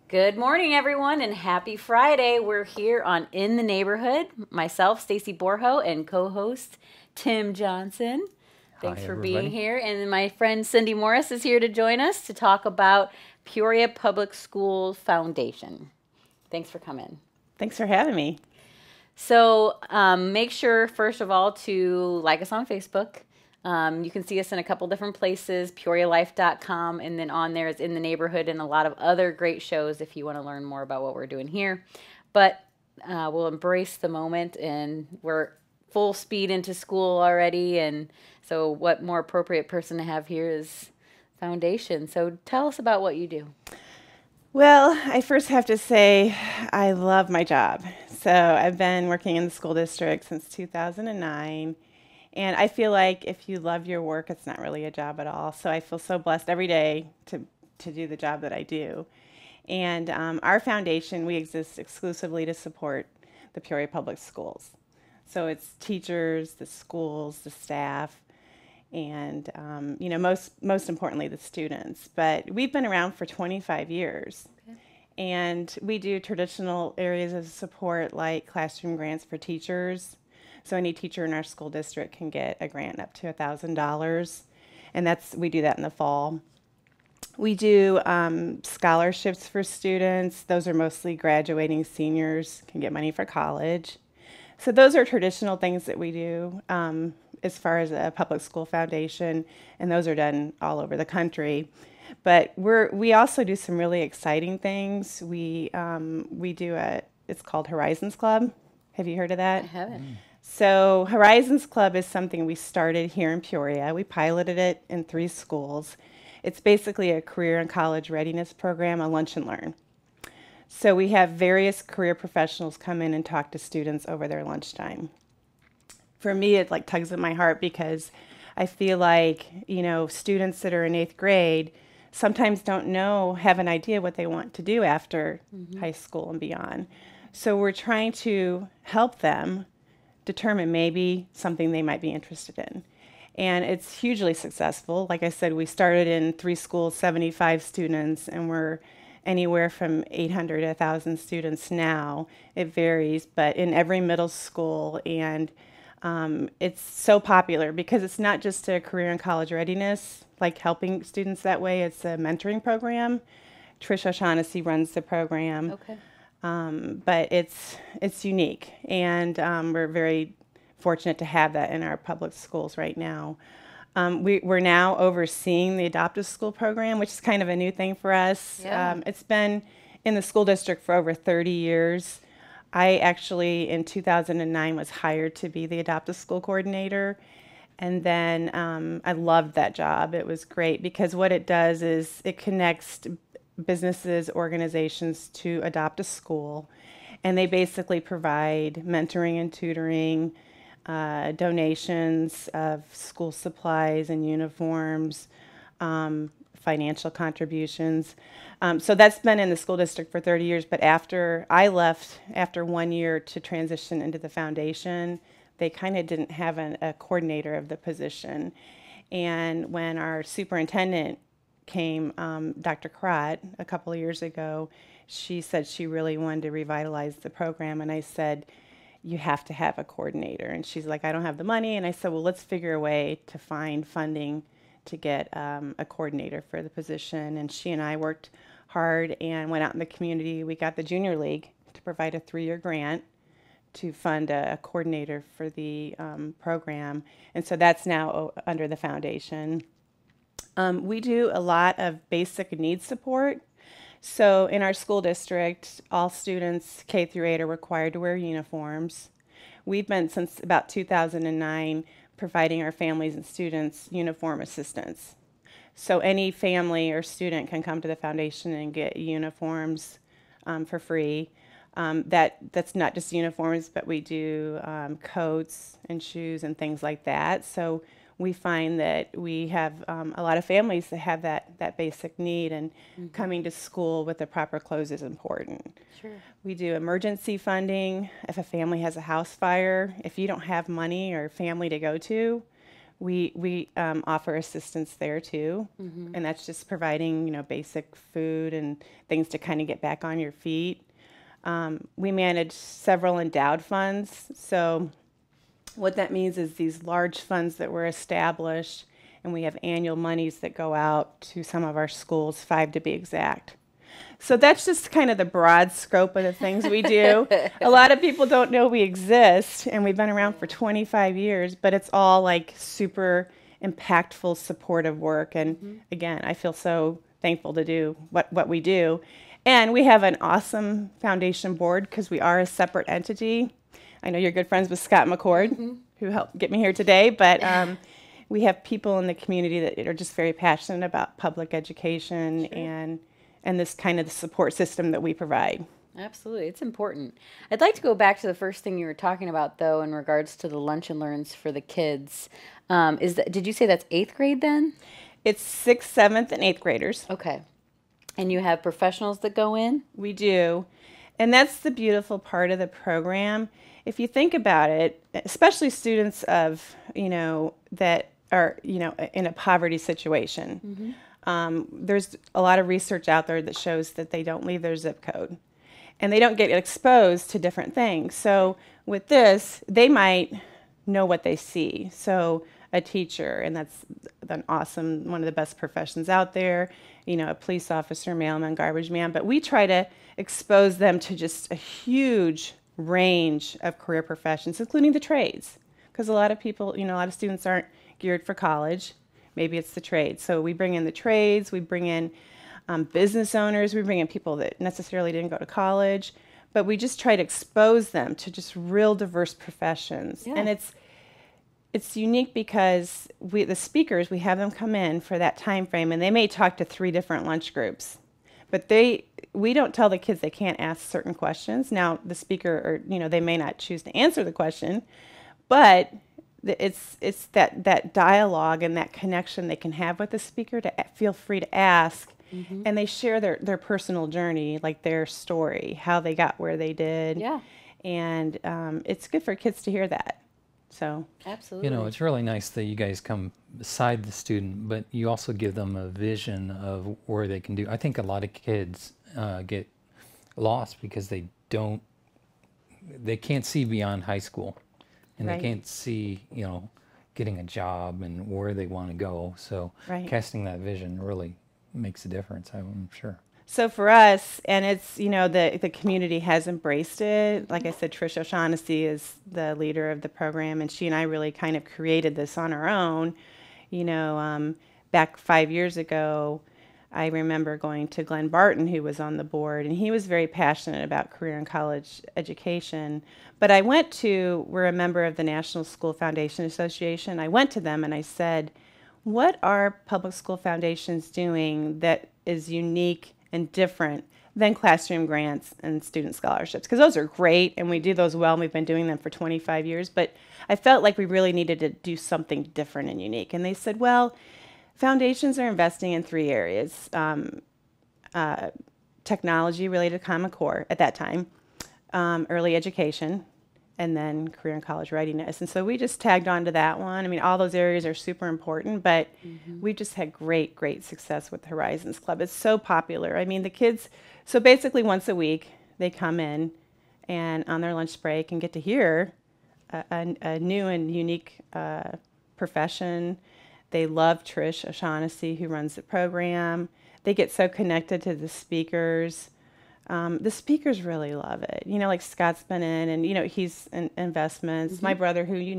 Good morning, everyone, and happy Friday. We're here on In the Neighborhood. Myself, Stacy Borho, and co-host Tim Johnson. Thanks for being here. And my friend Cindy Morris is here to join us to talk about Peoria Public Schools Foundation. Thanks for coming. Thanks for having me. So make sure, first of all, to like us on Facebook. You can see us in a couple different places, PeoriaLife.com, and then on there is In the Neighborhood and a lot of other great shows if you want to learn more about what we're doing here. But we'll embrace the moment, and we're full speed into school already, and so what more appropriate person to have here is Foundation. So tell us about what you do. Well, I first have to say I love my job. So I've been working in the school district since 2009. And I feel like if you love your work, it's not really a job at all. So I feel so blessed every day to do the job that I do. And our foundation, we exist exclusively to support the Peoria Public Schools. So it's teachers, the schools, the staff, and most importantly, the students. But we've been around for 25 years. Okay. And we do traditional areas of support like classroom grants for teachers. So any teacher in our school district can get a grant up to $1,000, and we do that in the fall. We do scholarships for students. Those are mostly graduating seniors, can get money for college. So those are traditional things that we do as far as a public school foundation, and those are done all over the country. But we also do some really exciting things. We do it's called Horizons Club. Have you heard of that? I haven't. So Horizons Club is something we started here in Peoria. We piloted it in 3 schools. It's basically a career and college readiness program, a lunch and learn. So we have various career professionals come in and talk to students over their lunchtime. For me, it tugs at my heart because I feel like, students that are in 8th grade sometimes have an idea what they want to do after high school and beyond. So we're trying to help them determine maybe something they might be interested in. And it's hugely successful. Like I said, we started in 3 schools, 75 students, and we're anywhere from 800 to 1,000 students now. It varies, but in every middle school. And it's so popular because it's not just a career and college readiness, like helping students that way. It's a mentoring program. Trish O'Shaughnessy runs the program. Okay. But it's unique, and we're very fortunate to have that in our public schools right now. We're now overseeing the adoptive school program, which is kind of a new thing for us. Yeah. It's been in the school district for over 30 years. I actually, in 2009, was hired to be the adoptive school coordinator, and then I loved that job. It was great because what it does is it connects businesses, organizations to adopt a school, and they basically provide mentoring and tutoring, donations of school supplies and uniforms, financial contributions. So that's been in the school district for 30 years, but after I left, after 1 year to transition into the foundation, they kind of didn't have a coordinator of the position. And when our superintendent came, Dr. Crott, a couple of years ago, she said she really wanted to revitalize the program, and I said, you have to have a coordinator. And she's like, I don't have the money. And I said, well, let's figure a way to find funding to get a coordinator for the position. And she and I worked hard and went out in the community. We got the Junior League to provide a 3-year grant to fund a coordinator for the program. And so that's now under the foundation. We do a lot of basic needs support. So in our school district, all students K through 8 are required to wear uniforms. We've been, since about 2009, providing our families and students uniform assistance. So any family or student can come to the foundation and get uniforms for free. That's not just uniforms, but we do coats and shoes and things like that. So we find that we have a lot of families that have that basic need, and coming to school with the proper clothes is important. Sure. We do emergency funding. If a family has a house fire, if you don't have money or family to go to, We offer assistance there too, and that's just providing, basic food and things to kind of get back on your feet. We manage several endowed funds. So what that means is these large funds that were established, and we have annual monies that go out to some of our schools, 5 to be exact. So that's just kind of the broad scope of the things we do. A lot of people don't know we exist, and we've been around for 25 years, but it's all like super impactful, supportive work. And again, I feel so thankful to do what we do. And we have an awesome foundation board because we are a separate entity. I know you're good friends with Scott McCord, who helped get me here today, but we have people in the community that are just very passionate about public education and this kind of the support system that we provide. Absolutely. It's important. I'd like to go back to the first thing you were talking about, though, in regards to the lunch and learns for the kids. Did you say that's 8th grade then? It's 6th, 7th, and 8th graders. Okay. And you have professionals that go in? We do. And that's the beautiful part of the program. If you think about it, especially students of, that are, in a poverty situation, there's a lot of research out there that shows that they don't leave their zip code and they don't get exposed to different things. So with this, they might know what they see. So a teacher, and that's an awesome, one of the best professions out there, a police officer, mailman, garbage man, but we try to expose them to just a huge range of career professions, including the trades, because a lot of people, a lot of students aren't geared for college. Maybe it's the trades. So we bring in the trades, we bring in business owners, we bring in people that necessarily didn't go to college, but we just try to expose them to just real diverse professions. Yeah. And it's unique because the speakers, we have them come in for that time frame, and they may talk to 3 different lunch groups, but we don't tell the kids they can't ask certain questions. Now, the speaker, or they may not choose to answer the question, but it's that dialogue and that connection they can have with the speaker to feel free to ask, and they share their personal journey, like their story, how they got where they did. Yeah, and it's good for kids to hear that. So absolutely, it's really nice that you guys come beside the student, but you also give them a vision of where they can do. I think a lot of kids get lost because they can't see beyond high school. And right. They can't see, getting a job and where they want to go. So right. Casting that vision really makes a difference, I'm sure. So for us, and it's, the community has embraced it. Like I said, Trish O'Shaughnessy is the leader of the program, and she and I really kind of created this on our own. Back 5 years ago, I remember going to Glenn Barton, who was on the board, and he was very passionate about career and college education. But we're a member of the National School Foundation Association. I went to them and I said, what are public school foundations doing that is unique and different than classroom grants and student scholarships? Because those are great, and we do those well, and we've been doing them for 25 years. But I felt like we really needed to do something different and unique. And they said, well, foundations are investing in 3 areas: technology related to Common Core at that time, early education, and then career and college readiness. And so we just tagged on to that one. I mean, all those areas are super important, but we've just had great, great success with the Horizons Club. It's so popular. I mean, the kids, so basically once a week, they come in and on their lunch break and get to hear a new and unique profession. They love Trish O'Shaughnessy, who runs the program. They get so connected to the speakers. The speakers really love it. Like Scott's been in, and, he's in investments. My brother, who he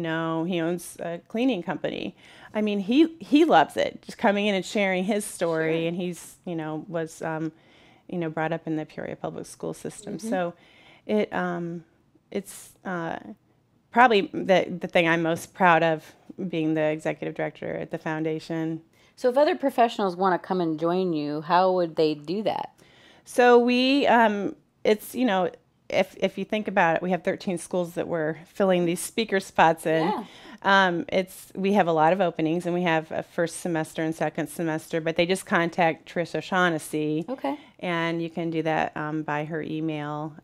owns a cleaning company. I mean, he loves it, just coming in and sharing his story. Sure. And he's, was, brought up in the Peoria Public School system. So it's probably the thing I'm most proud of, being the executive director at the foundation. So if other professionals want to come and join you, how would they do that? So we, it's, if you think about it, we have 13 schools that we're filling these speaker spots in. Yeah. We have a lot of openings, and we have a first semester and second semester, but they just contact Trish O'Shaughnessy. Okay. And you can do that by her email,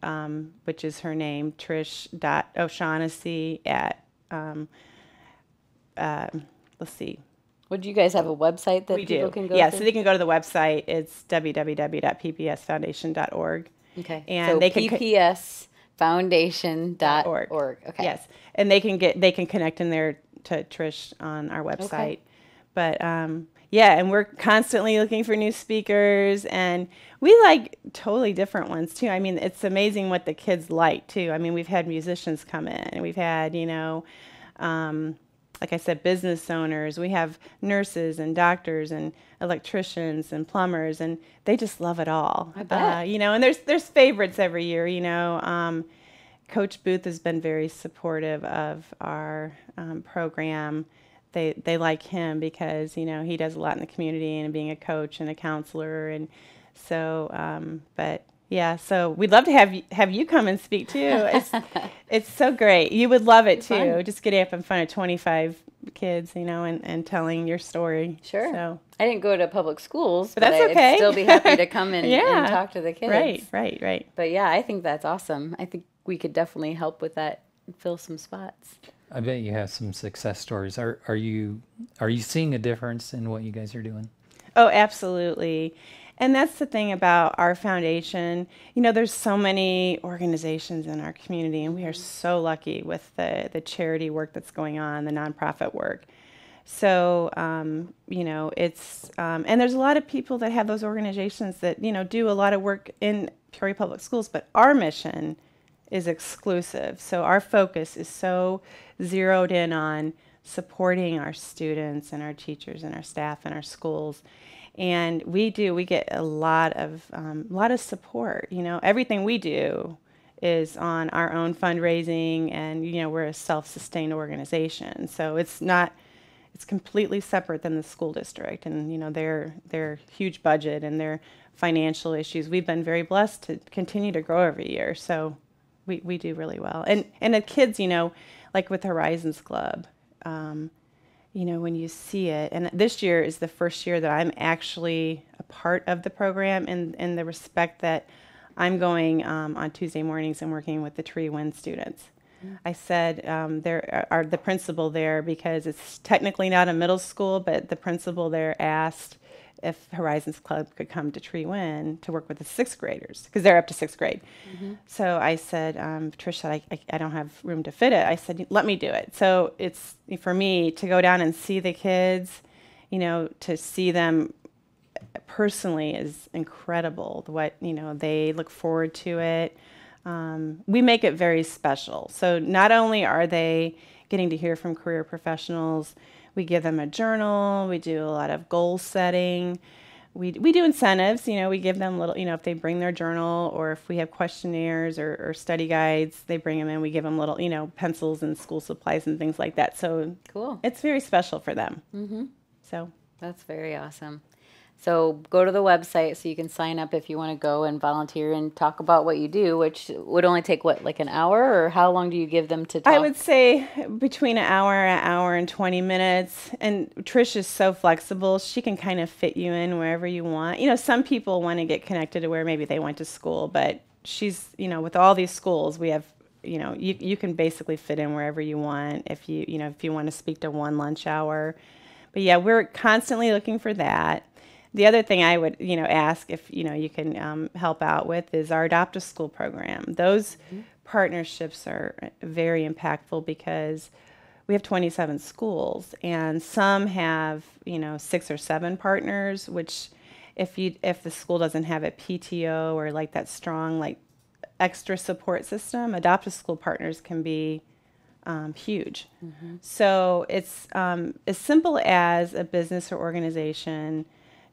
which is her name, trish.o'shaughnessy at let's see. Would you guys have a website that people can go to? Yeah, so they can go to the website. It's www.ppsfoundation.org. Okay. And so they can ppsfoundation.org. Okay. Yes. And they can connect in there to Trish on our website. Okay. But yeah, and we're constantly looking for new speakers, and we like totally different ones too. I mean, it's amazing what the kids like too. I mean, we've had musicians come in, and we've had, like I said, business owners. We have nurses and doctors and electricians and plumbers, and they just love it all. I bet. And there's favorites every year. Coach Booth has been very supportive of our program. They like him because he does a lot in the community and being a coach and a counselor, and so but yeah, so we'd love to have you come and speak too. It's so great. You would love it too. Fun. Just getting up in front of 25 kids, and telling your story. Sure. So I didn't go to public schools, but that's okay. I'd still be happy to come in yeah. and talk to the kids. Right. But yeah, I think that's awesome. I think we could definitely help with that, fill some spots. I bet you have some success stories. Are you seeing a difference in what you guys are doing? Oh, absolutely. And that's the thing about our foundation. There's so many organizations in our community, and we are so lucky with the charity work that's going on, the nonprofit work. So, it's, and there's a lot of people that have those organizations that, do a lot of work in Peoria Public Schools, but our mission is exclusive. So our focus is so zeroed in on supporting our students and our teachers and our staff and our schools. And we get a lot of support. Everything we do is on our own fundraising, and we're a self-sustained organization. So it's completely separate than the school district, and their huge budget and their financial issues. We've been very blessed to continue to grow every year. So we do really well. And the kids, like with Horizons Club, when you see it, and this year is the first year that I'm actually a part of the program in the respect that I'm going on Tuesday mornings and working with the Tree Wind students. Mm-hmm. I said there are the principal there, because it's technically not a middle school, but the principal there asked if Horizons Club could come to Tree Wind to work with the 6th graders, because they're up to 6th grade. Mm-hmm. So I said, Trish said, I don't have room to fit it. I said, let me do it. So it's, for me, to go down and see the kids, to see them personally is incredible. What, they look forward to it. We make it very special. So not only are they getting to hear from career professionals, we give them a journal. We do a lot of goal setting. We do incentives. We give them little, if they bring their journal, or if we have questionnaires or study guides, they bring them in. We give them little, pencils and school supplies and things like that. So cool. It's very special for them. Mm-hmm. So that's very awesome. So go to the website so you can sign up if you want to go and volunteer and talk about what you do, which would only take, like an hour? Or how long do you give them to talk? I would say between an hour and 20 minutes. And Trish is so flexible. She can kind of fit you in wherever you want. Some people want to get connected to where maybe they went to school, but she's, with all these schools, we have, you can basically fit in wherever you want if you want to speak to one lunch hour. But yeah, we're constantly looking for that. The other thing I would, ask if, you can help out with is our Adopt a School program. Those partnerships are very impactful because we have 27 schools, and some have, 6 or 7 partners, which if the school doesn't have a PTO or like that strong, like extra support system, Adopt a School partners can be huge. Mm-hmm. So it's as simple as a business or organization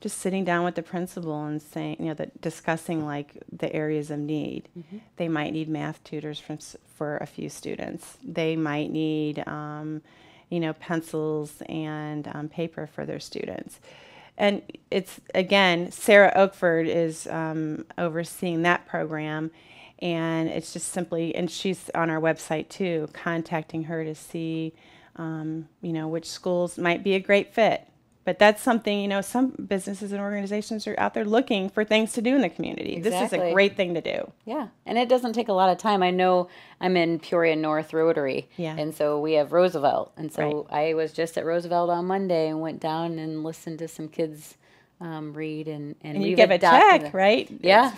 just sitting down with the principal and saying, discussing like the areas of need. Mm-hmm. They might need math tutors for a few students. They might need, pencils and paper for their students. And it's, again, Sarah Oakford is overseeing that program. And it's just simply, and she's on our website too, contacting her to see, which schools might be a great fit. But that's something, you know, some businesses and organizations are out there looking for things to do in the community. Exactly. This is a great thing to do. Yeah, and it doesn't take a lot of time. I know I'm in Peoria North Rotary, and so we have Roosevelt. And so I was just at Roosevelt on Monday and went down and listened to some kids read. And you give a check, right? Yeah.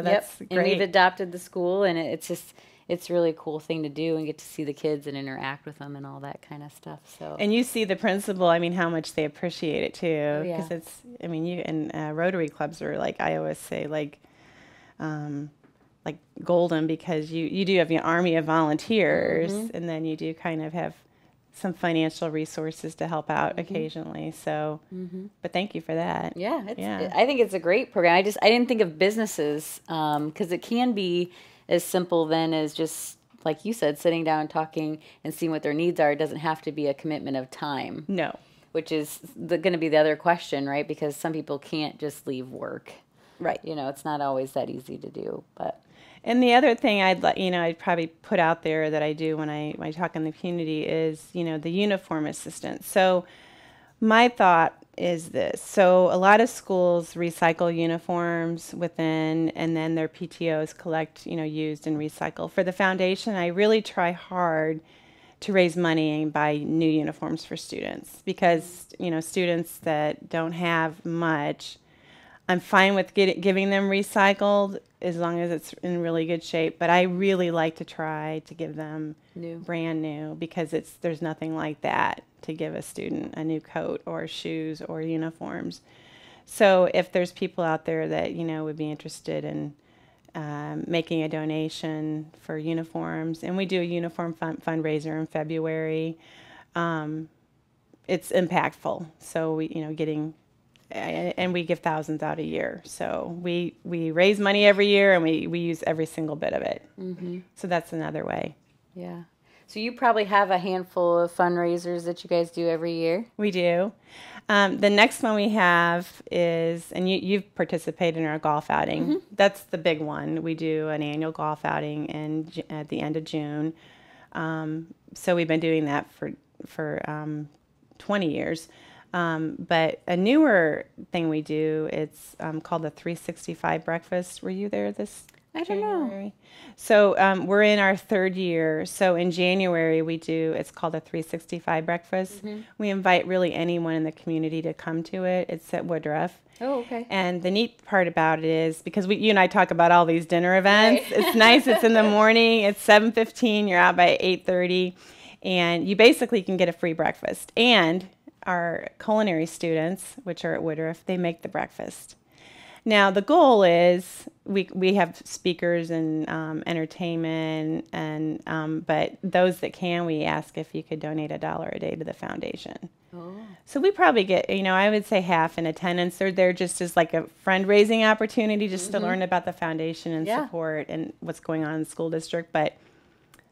That's great. And we've adopted the school, and it's really a cool thing to do and get to see the kids and interact with them and all that kind of stuff. So and you see the principal, I mean, how much they appreciate it too, because it's, I mean, you and Rotary clubs are like, I always say, like golden, because you do have your army of volunteers, and then you do kind of have some financial resources to help out occasionally. So, but thank you for that. Yeah, I think it's a great program. I didn't think of businesses because it can be as simple then as just, like you said, sitting down, talking, and seeing what their needs are. It doesn't have to be a commitment of time. No. Which is going to be the other question, right? Because some people can't just leave work. Right. You know, it's not always that easy to do. And the other thing I'd probably put out there that I do when I talk in the community is, you know, the uniform assistance. So my thought is this. So a lot of schools recycle uniforms within, and then their PTOs collect, you know, used and recycle. For the foundation, I really try hard to raise money and buy new uniforms for students, because, you know, students that don't have much, I'm fine with giving them recycled as long as it's in really good shape. But I really like to try to give them brand new, because there's nothing like that to give a student a new coat or shoes or uniforms. So if there's people out there that, you know, would be interested in making a donation for uniforms, and we do a uniform fundraiser in February, it's impactful. So we, you know, and we give thousands out a year. So we raise money every year, and we use every single bit of it. So that's another way. Yeah. So you probably have a handful of fundraisers that you guys do every year. We do. The next one we have is, and you've participated in our golf outing. That's the big one. We do an annual golf outing at the end of June. So we've been doing that for 20 years. But a newer thing we do, it's called the 365 breakfast. Were you there this I don't January? know. So we're in our third year. So in January it's called a 365 breakfast. We invite really anyone in the community to come to it. It's at Woodruff. Oh, okay. And the neat part about it is, because you and I talk about all these dinner events, it's nice. It's in the morning. It's 7:15. You're out by 8:30. And you basically can get a free breakfast. And our culinary students, which are at Woodruff, they make the breakfast. Now, the goal is we have speakers and entertainment, and but those that can, we ask if you could donate $1 a day to the foundation. Oh. So we probably get, you know, I would say half in attendance. They're there just as like a fundraising opportunity, just to learn about the foundation and support and what's going on in the school district. But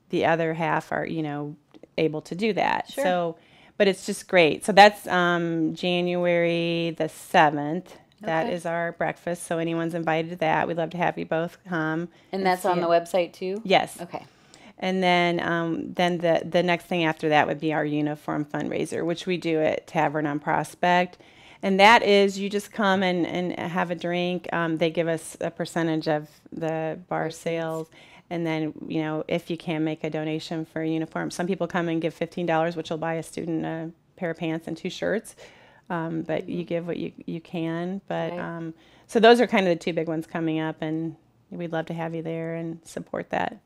the other half are, you know, able to do that. Sure. So, but it's just great. So that's January the 7th. That is our breakfast, so anyone's invited to that. We'd love to have you both come. And that's on the website too? Yes. Okay. And then the next thing after that would be our uniform fundraiser, which we do at Tavern on Prospect. And that is, you just come and have a drink. They give us a percentage of the bar sales. And then, you know, if you can make a donation for a uniform. Some people come and give $15, which will buy a student a pair of pants and 2 shirts. But you give what you can. But so those are kind of the 2 big ones coming up, and we'd love to have you there and support that.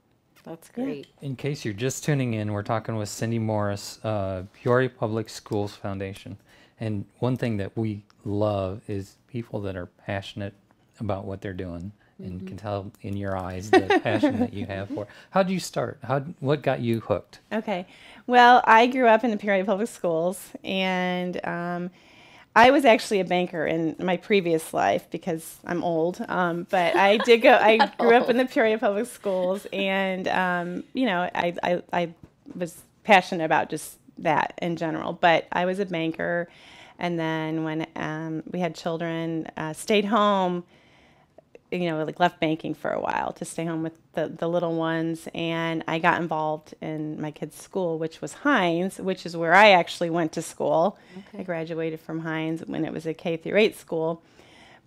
That's great. In case you're just tuning in, we're talking with Cindy Morris, Peoria Public Schools Foundation. And one thing that we love is people that are passionate about what they're doing, and can tell in your eyes the passion that you have for it. How did you start? What got you hooked? Okay. Well, I grew up in the Peoria Public Schools, and I was actually a banker in my previous life because I'm old. But I did go. I grew up in the Peoria Public Schools, and you know, I was passionate about just that in general. But I was a banker, and then when we had children, stayed home. like left banking for a while to stay home with the little ones. And I got involved in my kids' school, which was Hines, which is where I actually went to school. Okay. I graduated from Hines when it was a K through 8 school.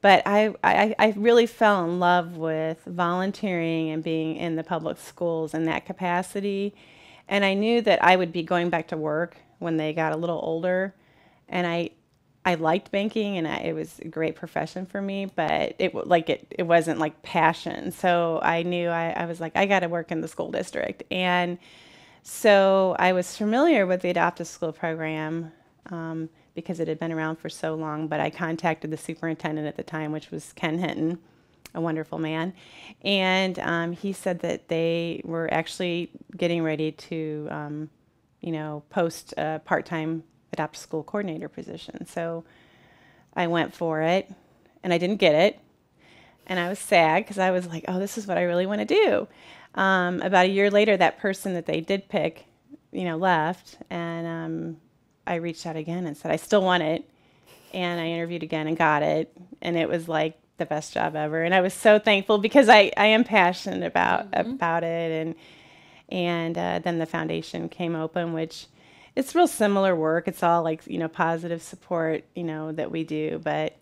But I really fell in love with volunteering and being in the public schools in that capacity. And I knew that I would be going back to work when they got a little older. And I liked banking, and it was a great profession for me, but it wasn't like passion. So I knew I was like, I got to work in the school district. And so I was familiar with the Adopt-a-School program because it had been around for so long, but I contacted the superintendent at the time, which was Ken Hinton, a wonderful man. And he said that they were actually getting ready to, post a part-time Adopt-a-School coordinator position. So I went for it, and I didn't get it. And I was sad because I was like, oh, this is what I really want to do. About a year later, that person that they did pick, left. And I reached out again and said, I still want it. And I interviewed again and got it. And it was like the best job ever. And I was so thankful because I am passionate about it. And then the foundation came open, which it's real similar work. It's all like, positive support, that we do. But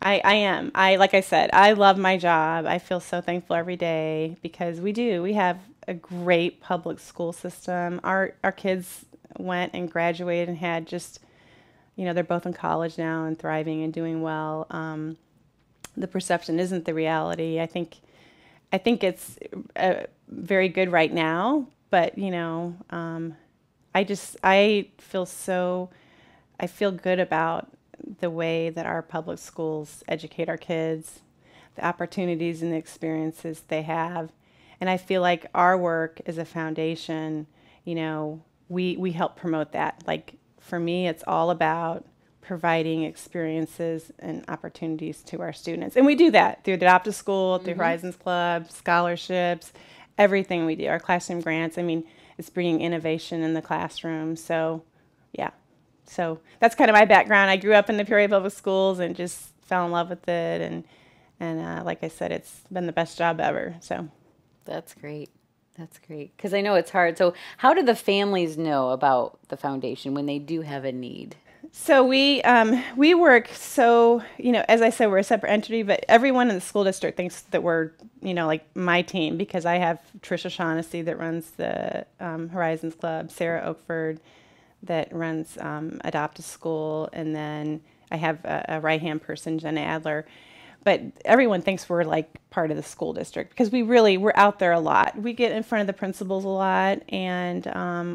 like I said, I love my job. I feel so thankful every day because we have a great public school system. Our kids went and graduated and had just, they're both in college now and thriving and doing well. The perception isn't the reality. I think it's very good right now, but, I feel good about the way that our public schools educate our kids, the opportunities and the experiences they have. And I feel like our work as a foundation, we help promote that. Like for me, it's all about providing experiences and opportunities to our students. And we do that through the Adopt-a-School, through Horizons Club, scholarships, everything we do, our classroom grants. I mean, it's bringing innovation in the classroom. So, yeah. So that's kind of my background. I grew up in the Peoria Public Schools and just fell in love with it. And like I said, it's been the best job ever. So that's great. That's great. Because I know it's hard. So how do the families know about the foundation when they do have a need? So we work, as I said, we're a separate entity, but everyone in the school district thinks that we're, like my team, because I have Tricia Shaughnessy that runs the Horizons Club, Sarah Oakford that runs Adopt-a-School, and then I have a right-hand person, Jen Adler. But everyone thinks we're like part of the school district because we're out there a lot. We get in front of the principals a lot, and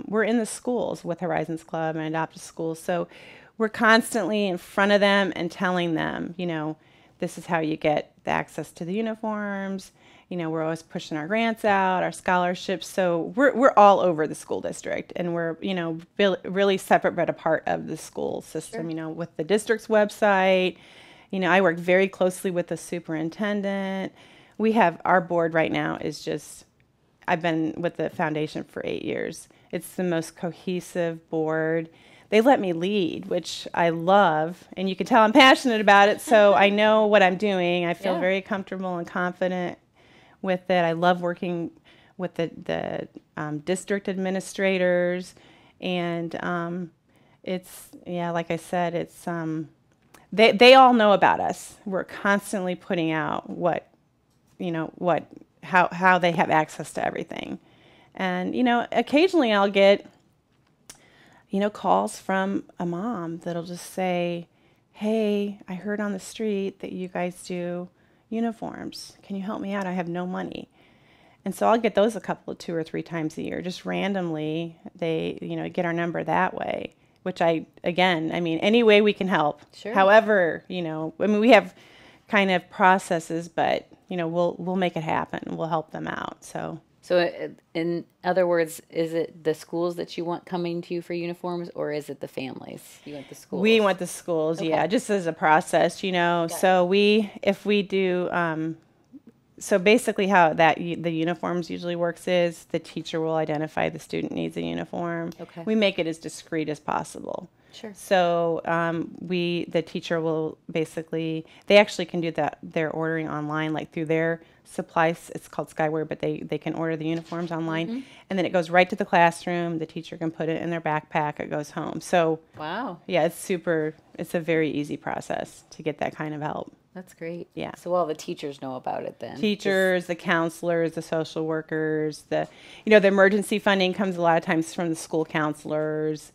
we're in the schools with Horizons Club and Adopt-a-School. So we're constantly in front of them and telling them, this is how you get the access to the uniforms. We're always pushing our grants out, our scholarships. So we're all over the school district, and we're, really separate but a part of the school system, Sure. With the district's website. I work very closely with the superintendent. Our board right now is just, I've been with the foundation for 8 years. It's the most cohesive board. They let me lead, which I love, and you can tell I'm passionate about it, so I know what I'm doing. I feel very comfortable and confident with it. I love working with the district administrators, and it's, like I said, it's, they all know about us. We're constantly putting out how they have access to everything. And, occasionally I'll get, calls from a mom that'll just say, hey, I heard on the street that you guys do uniforms. Can you help me out? I have no money. And so I'll get those a couple of 2 or 3 times a year, just randomly. They, get our number that way, which any way we can help. Sure. However, we have kind of processes, but, we'll make it happen. We'll help them out. So in other words, is it the schools that you want coming to you for uniforms, or is it the families? You want the schools? We want the schools, Okay. just as a process, Got So if we do So basically how the uniforms usually works is the teacher will identify the student needs a uniform. Okay. We make it as discreet as possible. Sure. So the teacher will basically, they actually can do that, they're ordering online, like through their supplies, it's called Skyward, but they can order the uniforms online, and then it goes right to the classroom, the teacher can put it in their backpack, it goes home. So Wow. yeah, it's a very easy process to get that kind of help. That's great. Yeah. So all the teachers know about it then. Teachers, the counselors, the social workers, the emergency funding comes a lot of times from the school counselors.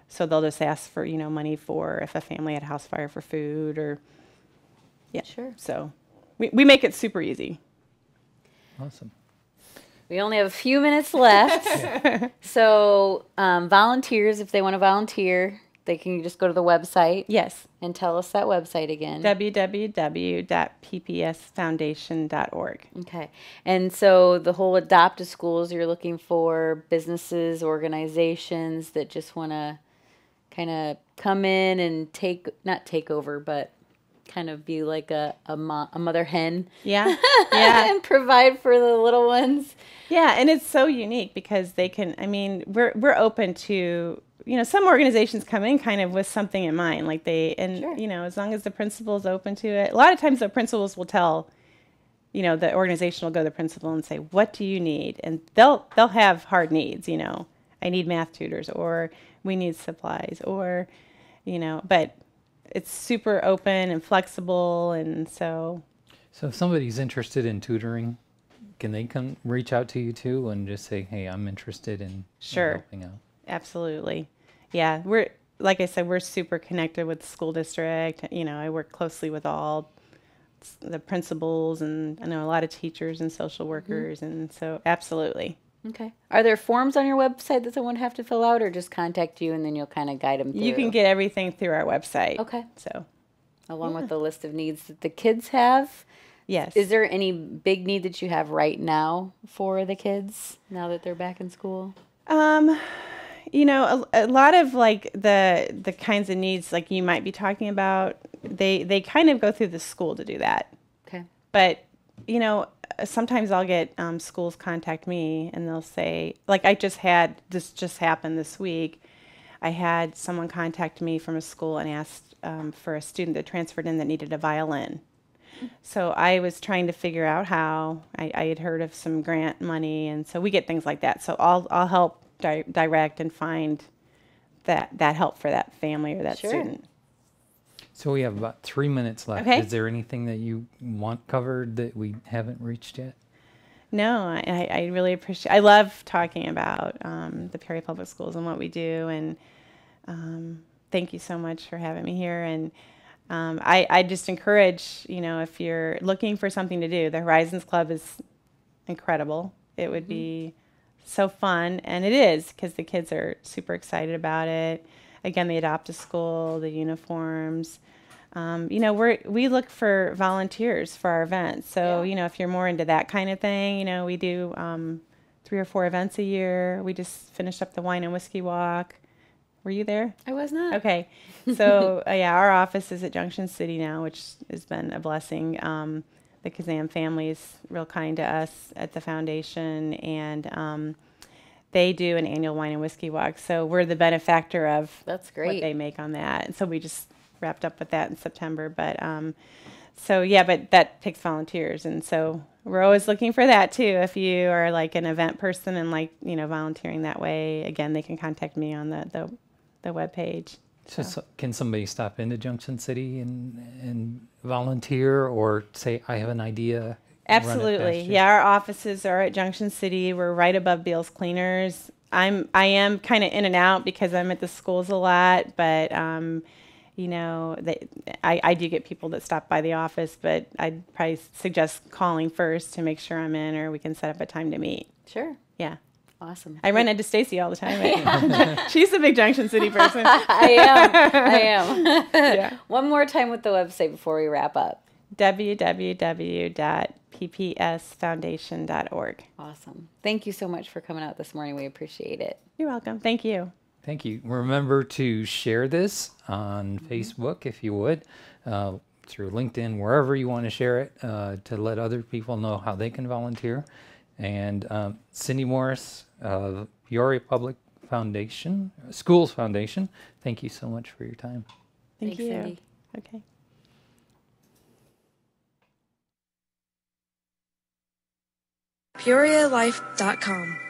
So they'll just ask for, money for if a family had a house fire for food or, yeah. Sure. So we make it super easy. Awesome. We only have a few minutes left. So volunteers, if they want to volunteer, they can just go to the website. Yes. And tell us that website again. www.ppsfoundation.org. Okay. And so the whole adopt a schools, you're looking for businesses, organizations that just want to kind of come in and not take over, but kind of be like a mother hen. Yeah. Yeah. And provide for the little ones. Yeah. And it's so unique because we're open to, some organizations come in kind of with something in mind, like Sure. As long as the principal's open to it. A lot of times the principals will tell, the organization will go to the principal and say, what do you need? And they'll have hard needs, I need math tutors, or we need supplies, or, but it's super open and flexible. And so if somebody's interested in tutoring, can they come reach out to you too and just say, hey, I'm interested in helping out? Absolutely. Yeah, like I said, we're super connected with the school district. I work closely with all the principals, and I know a lot of teachers and social workers, and so absolutely. Okay. Are there forms on your website that someone have to fill out, or just contact you and then you'll kind of guide them through? You can get everything through our website. Okay. So, along with the list of needs that the kids have. yes. Is there any big need that you have right now for the kids now that they're back in school? A lot of like the kinds of needs like you might be talking about, they kind of go through the school to do that. Okay. But, sometimes I'll get schools contact me and they'll say, like this just happened this week. I had someone contact me from a school and asked for a student that transferred in that needed a violin. So I was trying to figure out how. I had heard of some grant money, and so we get things like that. So I'll help direct and find that help for that family or that Sure. student. So we have about 3 minutes left. Okay. Is there anything that you want covered that we haven't reached yet? No, I really appreciate. I love talking about the Peoria Public Schools and what we do, and thank you so much for having me here. And I just encourage, if you're looking for something to do, the Horizons Club is incredible. It would be so fun, and it is, because the kids are super excited about it. Again, the adopt a school, the uniforms. We look for volunteers for our events. So, if you're more into that kind of thing, we do 3 or 4 events a year. We just finished up the wine and whiskey walk. Were you there? I was not. Okay. So, our office is at Junction City now, which has been a blessing. The Kazam family is real kind to us at the foundation, and they do an annual wine and whiskey walk. So we're the benefactor of That's great. what they make on that. And so we just wrapped up with that in September. But but that takes volunteers. And so we're always looking for that too. If you are like an event person and volunteering that way, again, they can contact me on the webpage. So can somebody stop into Junction City and volunteer, or say, I have an idea? Absolutely. Yeah, our offices are at Junction City. We're right above Beals Cleaners. I am kind of in and out because I'm at the schools a lot, but I do get people that stop by the office, but I'd probably suggest calling first to make sure I'm in, or we can set up a time to meet. Sure. Yeah. Awesome. I run into Stacy all the time. She's a big Junction City person. I am. Yeah. One more time with the website before we wrap up. www.ppsfoundation.org. Awesome. Thank you so much for coming out this morning. We appreciate it. You're welcome. Thank you. Thank you. Remember to share this on Facebook if you would. through LinkedIn, wherever you want to share it, to let other people know how they can volunteer. And Cindy Morris, Peoria Public Schools Foundation, thank you so much for your time. Thank Thanks, you. Cindy. Okay. PeoriaLife.com